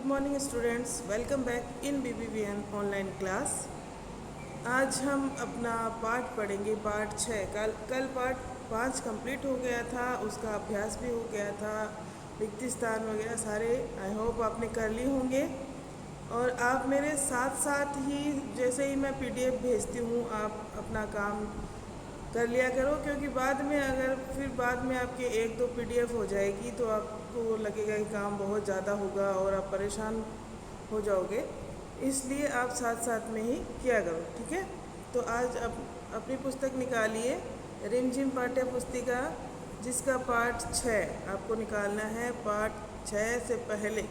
Good morning students, welcome back in BBVN online class. आज हम अपना पाठ पढ़ेंगे, पाठ 6। कल पाठ 5 कंप्लीट हो गया था, उसका अभ्यास भी हो गया था, रिक्ति स्थान वगैरह सारे आई होप आपने कर लिए होंगे। और आप मेरे साथ साथ ही जैसे ही मैं PDF भेजती हूँ आप अपना काम कर लिया करो, क्योंकि बाद में आपके 1-2 PDF हो जाएगी तो आपको लगेगा कि काम बहुत ज़्यादा होगा और आप परेशान हो जाओगे। इसलिए आप साथ साथ में ही किया करो, ठीक है। तो आज अपनी पुस्तक निकालिए, रिमझिम पाठ्य पुस्तिका, जिसका पाठ 6 आपको निकालना है। पाठ 6 से पहले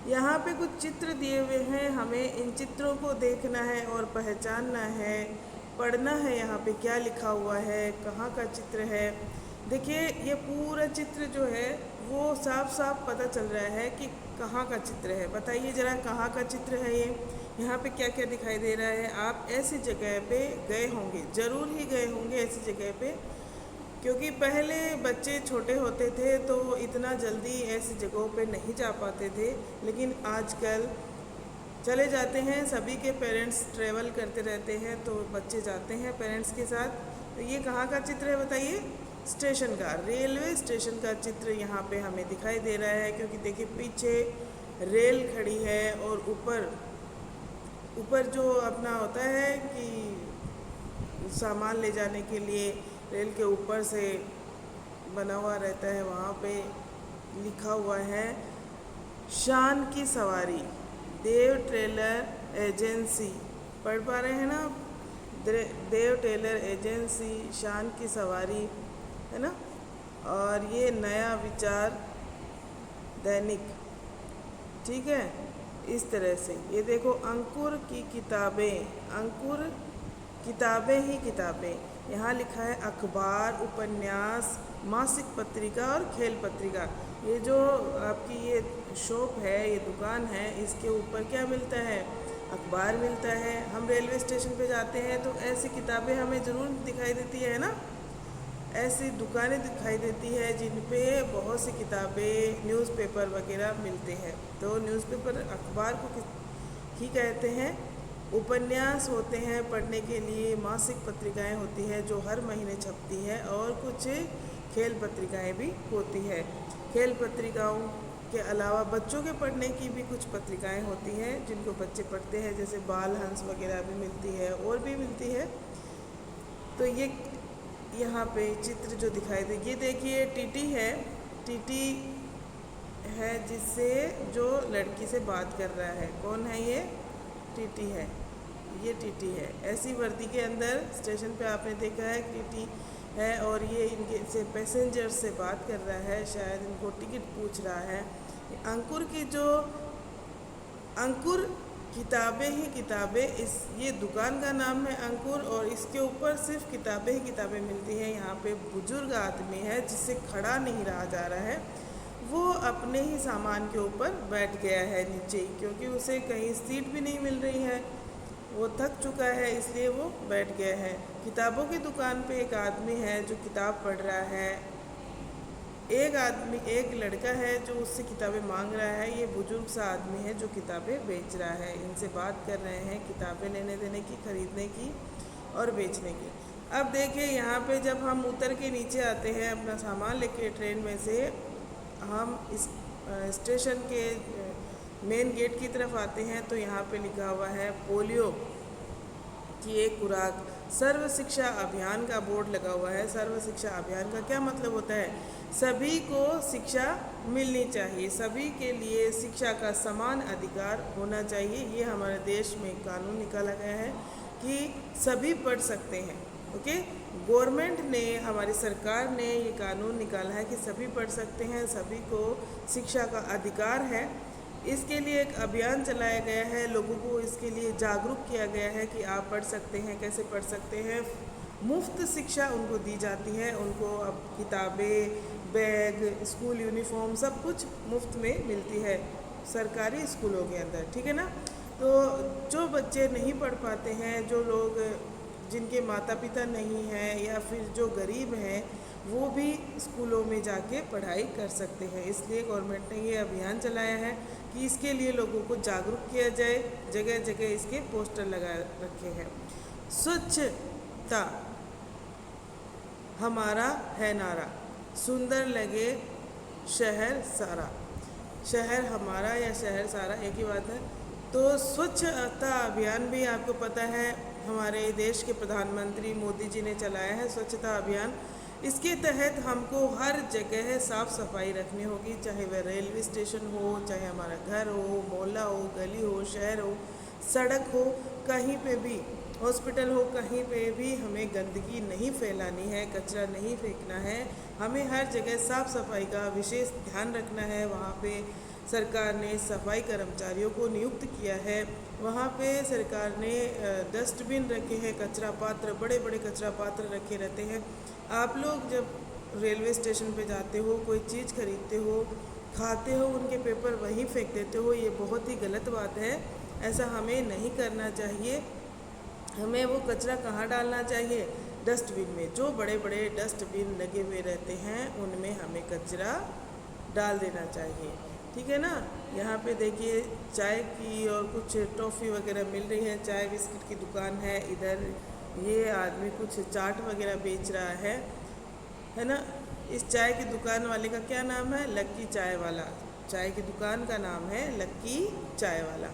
यहाँ पे कुछ चित्र दिए हुए हैं, हमें इन चित्रों को देखना है और पहचानना है, पढ़ना है यहाँ पे क्या लिखा हुआ है, कहाँ का चित्र है। देखिए ये पूरा चित्र जो है वो साफ साफ पता चल रहा है कि कहाँ का चित्र है। बताइए ज़रा कहाँ का चित्र है ये, यहाँ पे क्या क्या दिखाई दे रहा है। आप ऐसी जगह पे गए होंगे, ज़रूर ही गए होंगे ऐसी जगह पे, क्योंकि पहले बच्चे छोटे होते थे तो इतना जल्दी ऐसी जगहों पे नहीं जा पाते थे, लेकिन आजकल चले जाते हैं। सभी के पेरेंट्स ट्रैवल करते रहते हैं तो बच्चे जाते हैं पेरेंट्स के साथ। तो ये कहाँ का चित्र है बताइए? स्टेशन का, रेलवे स्टेशन का चित्र यहाँ पे हमें दिखाई दे रहा है, क्योंकि देखिए पीछे रेल खड़ी है और ऊपर जो अपना होता है कि सामान ले जाने के लिए रेल के ऊपर से बना हुआ रहता है, वहाँ पे लिखा हुआ है शान की सवारी, देव ट्रेलर एजेंसी। पढ़ पा रहे हैं ना आप? देव ट्रेलर एजेंसी, शान की सवारी, है ना। और ये नया विचार दैनिक, ठीक है। इस तरह से ये देखो अंकुर की किताबें, अंकुर किताबें ही किताबें। यहाँ लिखा है अखबार, उपन्यास, मासिक पत्रिका और खेल पत्रिका। ये जो आपकी ये शॉप है, ये दुकान है, इसके ऊपर क्या मिलता है? अखबार मिलता है। हम रेलवे स्टेशन पे जाते हैं तो ऐसी किताबें हमें ज़रूर दिखाई देती है ना, ऐसी दुकानें दिखाई देती है जिन पे बहुत सी किताबें, न्यूज़पेपर वगैरह मिलते हैं। तो न्यूज़पेपर अखबार को ही कहते हैं। उपन्यास होते हैं पढ़ने के लिए, मासिक पत्रिकाएं होती हैं जो हर महीने छपती है, और कुछ खेल पत्रिकाएं भी होती है। खेल पत्रिकाओं के अलावा बच्चों के पढ़ने की भी कुछ पत्रिकाएं होती हैं जिनको बच्चे पढ़ते हैं, जैसे बाल हंस वगैरह भी मिलती है और भी मिलती है। तो ये यहाँ पे चित्र जो दिखाई दे, ये देखिए टीटी है, टीटी है जिससे जो लड़की से बात कर रहा है। कौन है ये? टीटी है, ये टीटी है। ऐसी वर्दी के अंदर स्टेशन पे आपने देखा है टीटी है, और ये इनके से पैसेंजर से बात कर रहा है, शायद इनको टिकट पूछ रहा है। अंकुर की जो अंकुर किताबें ही किताबें, इस ये दुकान का नाम है अंकुर, और इसके ऊपर सिर्फ किताबें ही किताबें मिलती हैं। यहाँ पे बुजुर्ग आदमी है जिससे खड़ा नहीं रहा जा रहा है, वो अपने ही सामान के ऊपर बैठ गया है नीचे ही, क्योंकि उसे कहीं सीट भी नहीं मिल रही है, वो थक चुका है इसलिए वो बैठ गया है। किताबों की दुकान पे एक आदमी है जो किताब पढ़ रहा है, एक लड़का है जो उससे किताबें मांग रहा है, ये बुजुर्ग सा आदमी है जो किताबें बेच रहा है। इनसे बात कर रहे हैं किताबें लेने देने की, खरीदने की और बेचने की। अब देखिए यहाँ पे जब हम उतर के नीचे आते हैं अपना सामान लेके ट्रेन में से, हम इस स्टेशन के मेन गेट की तरफ आते हैं तो यहाँ पे लिखा हुआ है पोलियो की एक खुराक, सर्व शिक्षा अभियान का बोर्ड लगा हुआ है। सर्व शिक्षा अभियान का क्या मतलब होता है? सभी को शिक्षा मिलनी चाहिए, सभी के लिए शिक्षा का समान अधिकार होना चाहिए। ये हमारे देश में कानून निकाला गया है कि सभी पढ़ सकते हैं। ओके, गवर्नमेंट ने, हमारी सरकार ने ये कानून निकाला है कि सभी पढ़ सकते हैं, सभी को शिक्षा का अधिकार है। इसके लिए एक अभियान चलाया गया है, लोगों को इसके लिए जागरूक किया गया है कि आप पढ़ सकते हैं, कैसे पढ़ सकते हैं। मुफ्त शिक्षा उनको दी जाती है, उनको अब किताबें, बैग, स्कूल यूनिफॉर्म सब कुछ मुफ्त में मिलती है सरकारी स्कूलों के अंदर, ठीक है ना। तो जो बच्चे नहीं पढ़ पाते हैं, जो लोग जिनके माता पिता नहीं हैं या फिर जो गरीब हैं, वो भी स्कूलों में जाके पढ़ाई कर सकते हैं। इसलिए गवर्नमेंट ने ये अभियान चलाया है कि इसके लिए लोगों को जागरूक किया जाए। जगह जगह इसके पोस्टर लगा रखे हैं। स्वच्छता हमारा है नारा, सुंदर लगे शहर सारा। शहर हमारा या शहर सारा एक ही बात है। तो स्वच्छता अभियान भी आपको पता है हमारे देश के प्रधानमंत्री मोदी जी ने चलाया है स्वच्छता अभियान। इसके तहत हमको हर जगह साफ़ सफाई रखनी होगी, चाहे वह रेलवे स्टेशन हो, चाहे हमारा घर हो, मोहल्ला हो, गली हो, शहर हो, सड़क हो, कहीं पे भी, हॉस्पिटल हो, कहीं पे भी हमें गंदगी नहीं फैलानी है, कचरा नहीं फेंकना है। हमें हर जगह साफ़ सफाई का विशेष ध्यान रखना है। वहाँ पे सरकार ने सफाई कर्मचारियों को नियुक्त किया है। वहाँ पे सरकार ने डस्टबिन रखे हैं, कचरा पात्र, बड़े बड़े कचरा पात्र रखे रहते हैं। आप लोग जब रेलवे स्टेशन पे जाते हो, कोई चीज़ खरीदते हो, खाते हो, उनके पेपर वहीं फेंक देते हो, ये बहुत ही गलत बात है। ऐसा हमें नहीं करना चाहिए। हमें वो कचरा कहाँ डालना चाहिए? डस्टबिन में। जो बड़े बड़े डस्टबिन लगे हुए रहते हैं उनमें हमें कचरा डाल देना चाहिए, ठीक है ना। यहाँ पे देखिए चाय की और कुछ टॉफ़ी वगैरह मिल रही है, चाय बिस्किट की दुकान है। इधर ये आदमी कुछ चाट वगैरह बेच रहा है ना। इस चाय की दुकान वाले का क्या नाम है? लक्की चाय वाला। चाय की दुकान का नाम है लक्की चाय वाला।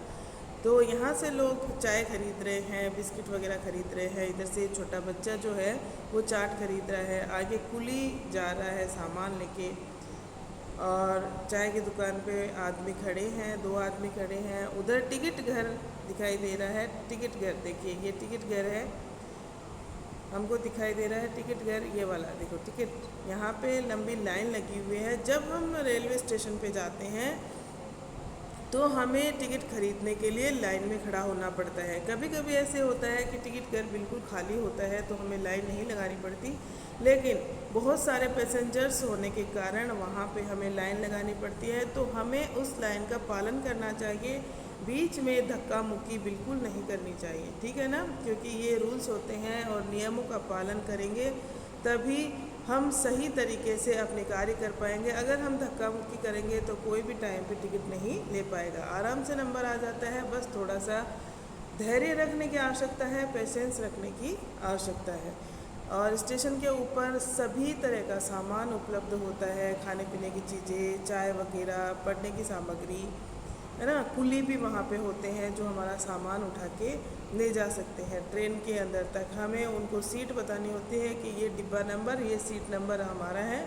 तो यहाँ से लोग चाय खरीद रहे हैं, बिस्किट वगैरह खरीद रहे हैं। इधर से छोटा बच्चा जो है वो चाट खरीद रहा है, आगे कुली जा रहा है सामान लेके। और चाय की दुकान पे आदमी खड़े हैं, 2 आदमी खड़े हैं। उधर टिकट घर दिखाई दे रहा है। टिकट घर देखिए, ये टिकट घर है, हमको दिखाई दे रहा है टिकट घर, ये वाला देखो टिकट। यहाँ पे लंबी लाइन लगी हुई है। जब हम रेलवे स्टेशन पे जाते हैं तो हमें टिकट खरीदने के लिए लाइन में खड़ा होना पड़ता है। कभी कभी ऐसे होता है कि टिकट घर बिल्कुल खाली होता है तो हमें लाइन नहीं लगानी पड़ती, लेकिन बहुत सारे पैसेंजर्स होने के कारण वहाँ पे हमें लाइन लगानी पड़ती है। तो हमें उस लाइन का पालन करना चाहिए। बीच में धक्का मुक्की बिल्कुल नहीं करनी चाहिए, ठीक है ना, क्योंकि ये रूल्स होते हैं और नियमों का पालन करेंगे तभी हम सही तरीके से अपने कार्य कर पाएंगे। अगर हम धक्का मुक्की करेंगे तो कोई भी टाइम पे टिकट नहीं ले पाएगा। आराम से नंबर आ जाता है, बस थोड़ा सा धैर्य रखने की आवश्यकता है, पेशेंस रखने की आवश्यकता है। और स्टेशन के ऊपर सभी तरह का सामान उपलब्ध होता है, खाने पीने की चीज़ें, चाय वगैरह, पढ़ने की सामग्री, है ना। कुली भी वहाँ पे होते हैं जो हमारा सामान उठा के ले जा सकते हैं ट्रेन के अंदर तक। हमें उनको सीट बतानी होती है कि ये डिब्बा नंबर, ये सीट नंबर हमारा है।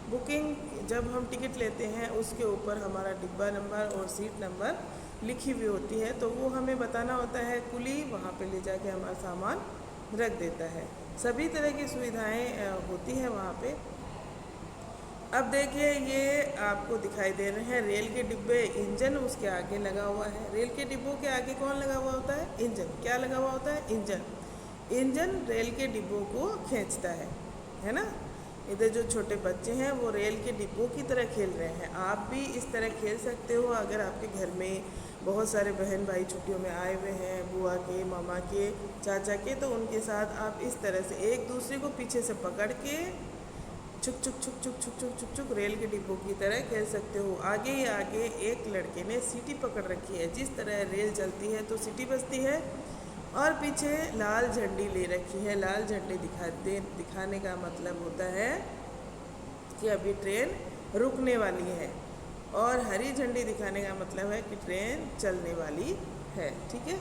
बुकिंग जब हम टिकट लेते हैं उसके ऊपर हमारा डिब्बा नंबर और सीट नंबर लिखी हुई होती है, तो वो हमें बताना होता है। कुली वहाँ पे ले जाके हमारा सामान रख देता है। सभी तरह की सुविधाएं होती हैं वहाँ पे। अब देखिए ये आपको दिखाई दे रहे हैं रेल के डिब्बे, इंजन उसके आगे लगा हुआ है। रेल के डिब्बों के आगे कौन लगा हुआ होता है? इंजन। क्या लगा हुआ होता है? इंजन। इंजन रेल के डिब्बों को खींचता है ना। इधर जो छोटे बच्चे हैं वो रेल के डिब्बों की तरह खेल रहे हैं। आप भी इस तरह खेल सकते हो। अगर आपके घर में बहुत सारे बहन भाई छुट्टियों में आए हुए हैं, बुआ के, मामा के, चाचा के, तो उनके साथ आप इस तरह से एक दूसरे को पीछे से पकड़ के छुक छुक छुक छुक छुक छुक छुक छुक रेल के डिब्बों की तरह खेल सकते हो। आगे ही आगे एक लड़के ने सीटी पकड़ रखी है। जिस तरह रेल चलती है तो सीटी बजती है, और पीछे लाल झंडी ले रखी है। लाल झंडी दिखाने का मतलब होता है कि अभी ट्रेन रुकने वाली है, और हरी झंडी दिखाने का मतलब है कि ट्रेन चलने वाली है, ठीक है।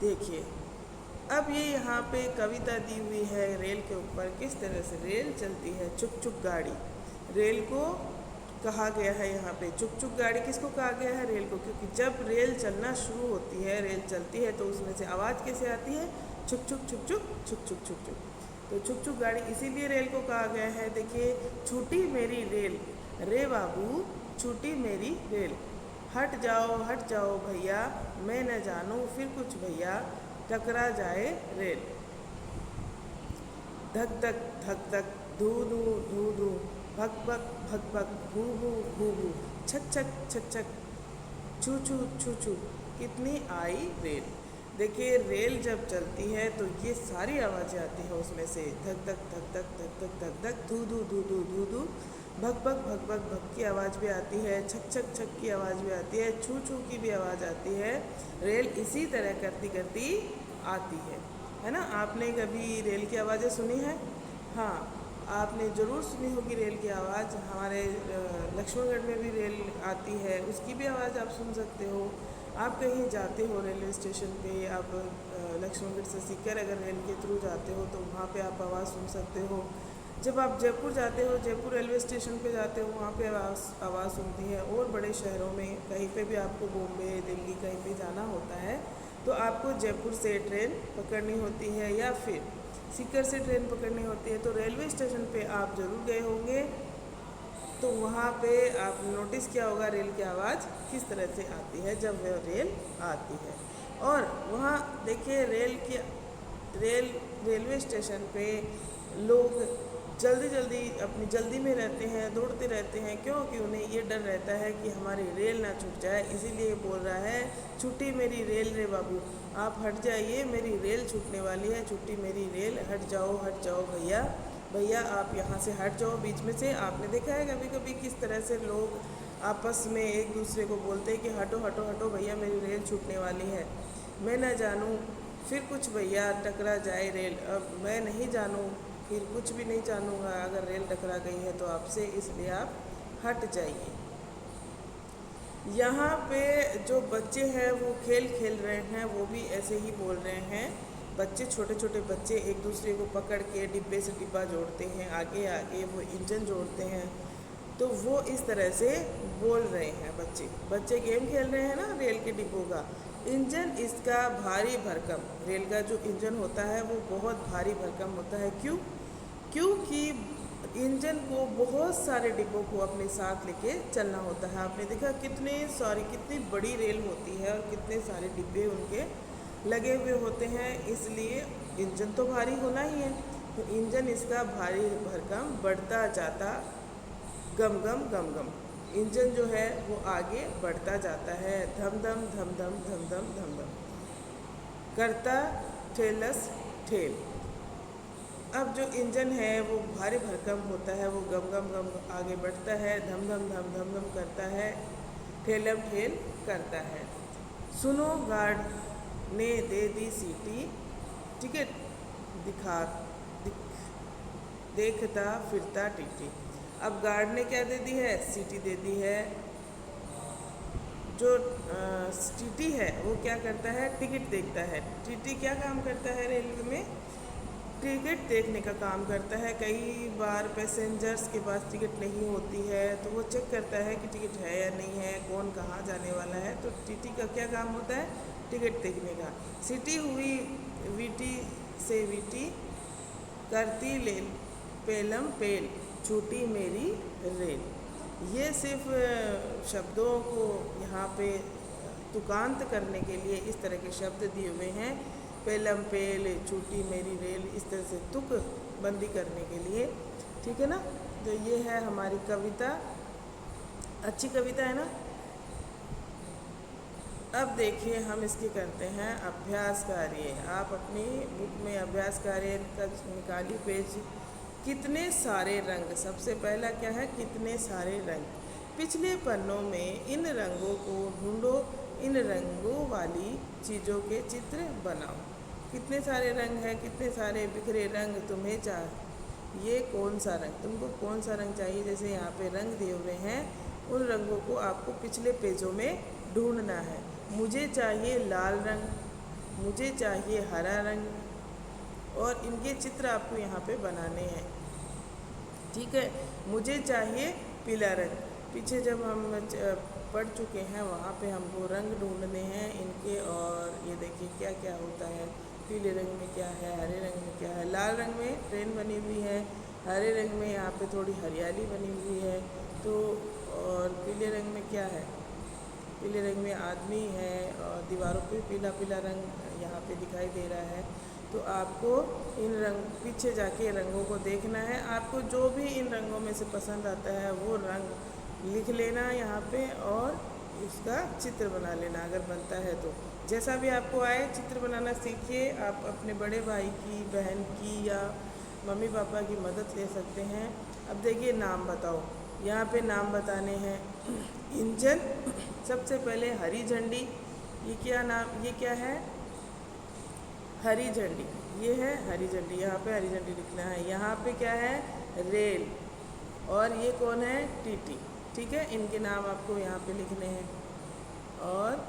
देखिए अब ये यहाँ पे कविता दी हुई है रेल के ऊपर, किस तरह से रेल चलती है। चुक चुक गाड़ी रेल को कहा गया है। यहाँ पे चुक चुक गाड़ी किसको कहा गया है? रेल को, क्योंकि जब रेल चलना शुरू होती है, रेल चलती है, तो उसमें से आवाज़ कैसे आती है? चुक चुक चुक चुक चुक चुक चुक चुक। तो चुक चुक गाड़ी इसीलिए रेल को कहा गया है। देखिए, छूटी मेरी रेल रे बाबू, छूटी मेरी रेल, हट जाओ भैया, मैं न जानूँ फिर कुछ भैया, टकरा जाए रेल, धक धक धक धक, धू धू धू धू, भक भक भक भक, भू भू भू भू, छक छक छक छक, छू छू छू छू, कितनी आई रेल। देखिए रेल जब चलती है तो ये सारी आवाज़ें आती हैं उसमें से, धक धक धक धक धक धक धक धक, धू धू धू धू धू धू, भग भग भग भग भग की आवाज़ भी आती है, छक छक छक की आवाज़ भी आती है, छू छू की भी आवाज़ आती है। रेल इसी तरह करती करती आती है ना। आपने कभी रेल की आवाज़ें सुनी हैं? हाँ, आपने ज़रूर सुनी होगी रेल की आवाज़। हमारे लक्ष्मणगढ़ में भी रेल आती है, उसकी भी आवाज़ आप सुन सकते हो। आप कहीं जाते हो रेलवे स्टेशन पे, आप लक्ष्मणगढ़ से सीकर अगर रेल के थ्रू जाते हो तो वहाँ पे आप आवाज़ सुन सकते हो। जब आप जयपुर जाते हो, जयपुर रेलवे स्टेशन पे जाते हो, वहाँ पे आवाज़ सुनती है। और बड़े शहरों में कहीं पे भी आपको बॉम्बे, दिल्ली कहीं पे जाना होता है तो आपको जयपुर से ट्रेन पकड़नी होती है या फिर सीकर से ट्रेन पकड़नी होती है। तो रेलवे स्टेशन पे आप ज़रूर गए होंगे, तो वहाँ पे आप नोटिस किया होगा रेल की आवाज़ किस तरह से आती है जब वह रेल आती है। और वहाँ देखिए रेलवे स्टेशन पे लोग जल्दी जल्दी अपनी जल्दी में रहते हैं, दौड़ते रहते हैं, क्योंकि उन्हें ये डर रहता है कि हमारी रेल ना छूट जाए। इसीलिए बोल रहा है, छूटी मेरी रेल रे बाबू, आप हट जाइए, मेरी रेल छूटने वाली है, छूटी मेरी रेल, हट जाओ भैया, भैया आप यहाँ से हट जाओ बीच में से। आपने देखा है कभी कभी किस तरह से लोग आपस में एक दूसरे को बोलते हैं कि हटो हटो हटो भैया, मेरी रेल छूटने वाली है। मैं न जानूँ फिर कुछ भैया टकरा जाए रेल, अब मैं नहीं जानूँ फिर कुछ भी नहीं जानूँगा अगर रेल टकरा गई है तो आपसे, इसलिए आप हट जाइए। यहाँ पे जो बच्चे हैं वो खेल खेल रहे हैं, वो भी ऐसे ही बोल रहे हैं। बच्चे, छोटे छोटे बच्चे एक दूसरे को पकड़ के डिब्बे से डिब्बा जोड़ते हैं, आगे आगे वो इंजन जोड़ते हैं, तो वो इस तरह से बोल रहे हैं। बच्चे गेम खेल रहे हैं ना रेल के डिब्बों का। इंजन इसका भारी भरकम, रेल का जो इंजन होता है वो बहुत भारी भरकम होता है। क्योंकि इंजन को बहुत सारे डिब्बों को अपने साथ लेके चलना होता है। आपने देखा कितनी बड़ी रेल होती है और कितने सारे डिब्बे उनके लगे हुए होते हैं, इसलिए इंजन तो भारी होना ही है। तो इंजन इसका भारी भरकम बढ़ता जाता गम गम गम गम, इंजन जो है वो आगे बढ़ता जाता है, धम धम धम धम धम धम धम धम करता ठेलस ठेल। अब जो इंजन है वो भारी भरकम होता है, वो गम गम गम आगे बढ़ता है, धम धम धम धम धम करता है, ठेलम ठेल करता है। सुनो गार्ड ने दे दी सीटी, टिकट देखता फिरता टीटी। अब गार्ड ने क्या दे दी है? सीटी दे दी है। जो टीटी है वो क्या करता है? टिकट देखता है। टीटी क्या काम करता है रेलवे में? टिकट देखने का काम करता है। कई बार पैसेंजर्स के पास टिकट नहीं होती है तो वो चेक करता है कि टिकट है या नहीं है, कौन कहाँ जाने वाला है। तो टीटी का क्या काम होता है? टिकट देखने का। सीटी हुई वीटी से वीटी, करती लेल पेलम पेल, छूटी मेरी रेल। ये सिर्फ शब्दों को यहाँ पे तुकांत करने के लिए इस तरह के शब्द दिए हुए हैं। पेलम पेल, छूटी मेरी रेल, इस तरह से तुक बंदी करने के लिए, ठीक है ना। तो ये है हमारी कविता, अच्छी कविता है ना। अब देखिए हम इसके करते हैं अभ्यास कार्य। आप अपनी बुक में अभ्यास कार्य का निकालिए पेज। कितने सारे रंग, सबसे पहला क्या है? कितने सारे रंग। पिछले पन्नों में इन रंगों को ढूंढो, इन रंगों वाली चीज़ों के चित्र बनाओ। कितने सारे रंग हैं, कितने सारे बिखरे रंग तुम्हें ये कौन सा रंग, तुमको कौन सा रंग चाहिए? जैसे यहाँ पे रंग दिए हुए हैं, उन रंगों को आपको पिछले पेजों में ढूंढना है। मुझे चाहिए लाल रंग, मुझे चाहिए हरा रंग, और इनके चित्र आपको यहाँ पे बनाने हैं, ठीक है। मुझे चाहिए पीला रंग। पीछे जब हम पढ़ चुके हैं वहाँ पे हमको रंग ढूंढने हैं इनके, और ये देखिए क्या क्या होता है। पीले रंग में क्या है, हरे रंग में क्या है, लाल रंग में ट्रेन बनी हुई है, हरे रंग में यहाँ पे थोड़ी हरियाली बनी हुई है, तो और पीले रंग में क्या है? पीले रंग में आदमी है, और दीवारों पे पीला पीला रंग यहाँ पे दिखाई दे रहा है। तो आपको इन रंग पीछे जाके रंगों को देखना है। आपको जो भी इन रंगों में से पसंद आता है वो रंग लिख लेना यहाँ पे, और उसका चित्र बना लेना अगर बनता है तो। जैसा भी आपको आए चित्र बनाना सीखिए। आप अपने बड़े भाई की, बहन की या मम्मी पापा की मदद ले सकते हैं। अब देखिए नाम बताओ। यहाँ पे नाम बताने हैं। इंजन, सबसे पहले हरी झंडी। ये क्या नाम, ये क्या है? हरी झंडी। ये है हरी झंडी, यहाँ पे हरी झंडी लिखना है। यहाँ पे क्या है? रेल। और ये कौन है? टीटी। ठीक है, इनके नाम आपको यहाँ पे लिखने हैं। और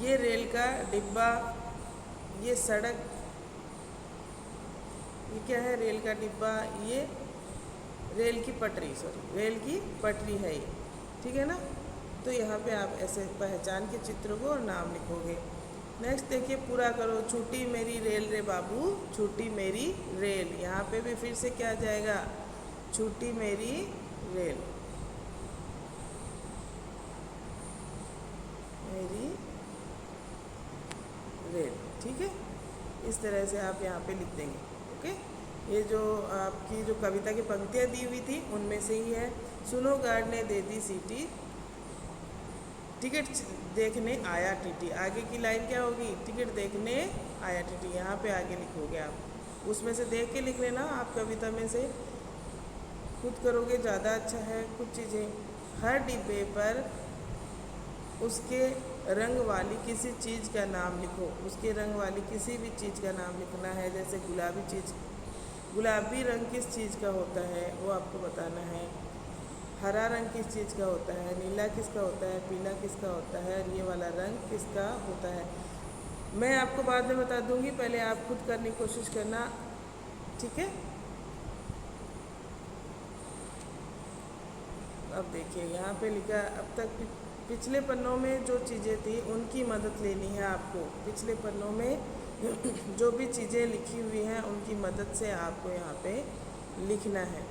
ये रेल का डिब्बा, ये सड़क, ये क्या है? रेल का डिब्बा, ये रेल की पटरी, सॉरी रेल की पटरी है ये। ठीक है ना? तो यहाँ पे आप ऐसे पहचान के चित्र को और नाम लिखोगे। नेक्स्ट देखिए, पूरा करो। छूटी मेरी रेल रे बाबू, छूटी मेरी रेल। यहाँ पे भी फिर से क्या आ जाएगा? छूटी मेरी रेल, मेरी रेल। ठीक है, इस तरह से आप यहाँ पे लिख देंगे। ओके, ये जो आपकी जो कविता की पंक्तियाँ दी हुई थी उनमें से ही है। सुनो गार्ड ने दे दी सीटी, टिकट देखने आया टीटी। आगे की लाइन क्या होगी? टिकट देखने आया टीटी। यहाँ पे आगे लिखोगे आप, उसमें से देख के लिख लेना। आप कविता में से खुद करोगे ज़्यादा अच्छा है। कुछ चीज़ें, हर डिब्बे पर उसके रंग वाली किसी चीज़ का नाम लिखो। उसके रंग वाली किसी भी चीज़ का नाम लिखना है। जैसे गुलाबी चीज़, गुलाबी रंग किस चीज़ का होता है वो आपको बताना है। हरा रंग किस चीज़ का होता है, नीला किसका होता है, पीला किसका होता है, और ये वाला रंग किसका होता है। मैं आपको बाद में बता दूंगी, पहले आप खुद करने की कोशिश करना। ठीक है, अब देखिए यहाँ पे लिखा, अब तक पिछले पन्नों में जो चीज़ें थी उनकी मदद लेनी है आपको। पिछले पन्नों में जो भी चीज़ें लिखी हुई हैं उनकी मदद से आपको यहाँ पे लिखना है।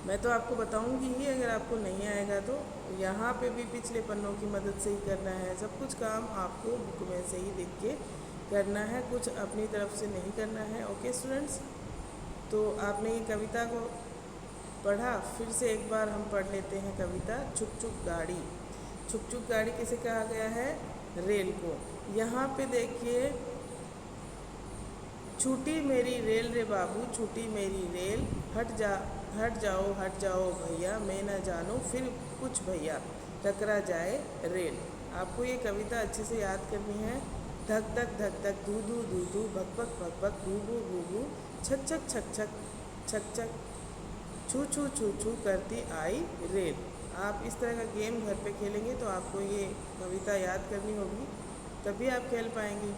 मैं तो आपको बताऊंगी ही, अगर आपको नहीं आएगा तो यहाँ पे भी पिछले पन्नों की मदद से ही करना है। सब कुछ काम आपको बुक में से ही लिख के करना है, कुछ अपनी तरफ से नहीं करना है। ओके स्टूडेंट्स, तो आपने ये कविता को पढ़ा, फिर से एक बार हम पढ़ लेते हैं कविता। छुक छुक गाड़ी। छुक छुक गाड़ी किसे कहा गया है? रेल को। यहाँ पे देखिए, छूटी मेरी रेल रे बाबू, छूटी मेरी रेल, हट जाओ भैया, मैं न जानूँ फिर कुछ भैया, टकरा जाए रेल। आपको ये कविता अच्छे से याद करनी है। धक धक धक धक, धू धू धू धू, भक भक भक भक, घू घू घू घू, छक छक छक छक छक छक, छू छू छू छू करती आई रेल। आप इस तरह का गेम घर पे खेलेंगे तो आपको ये कविता याद करनी होगी, तभी आप खेल पाएंगे।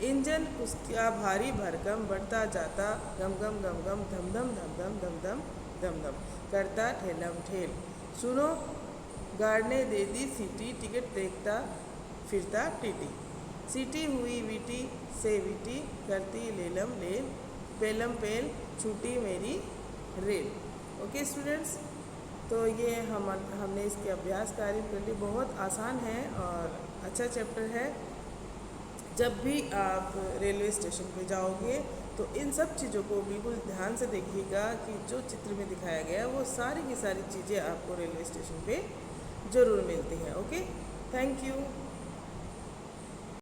इंजन उसका भारी भरकम बढ़ता जाता, गम गम गम गम, धम धम धम धम धम धम धम धम करता ठेलम ठेल। सुनो गार्ड ने दे दी सीटी, टिकट देखता फिरता टीटी। सीटी हुई वीटी से वीटी, करती लेलम लेल, पेलम पेल, छूटी मेरी रेल। ओके स्टूडेंट्स, तो ये हमने इसके अभ्यास कार्य कर लिए। बहुत आसान है और अच्छा चैप्टर है। जब भी आप रेलवे स्टेशन पे जाओगे तो इन सब चीज़ों को बिल्कुल ध्यान से देखिएगा कि जो चित्र में दिखाया गया है वो सारी की सारी चीज़ें आपको रेलवे स्टेशन पे ज़रूर मिलती हैं। Okay, thank you.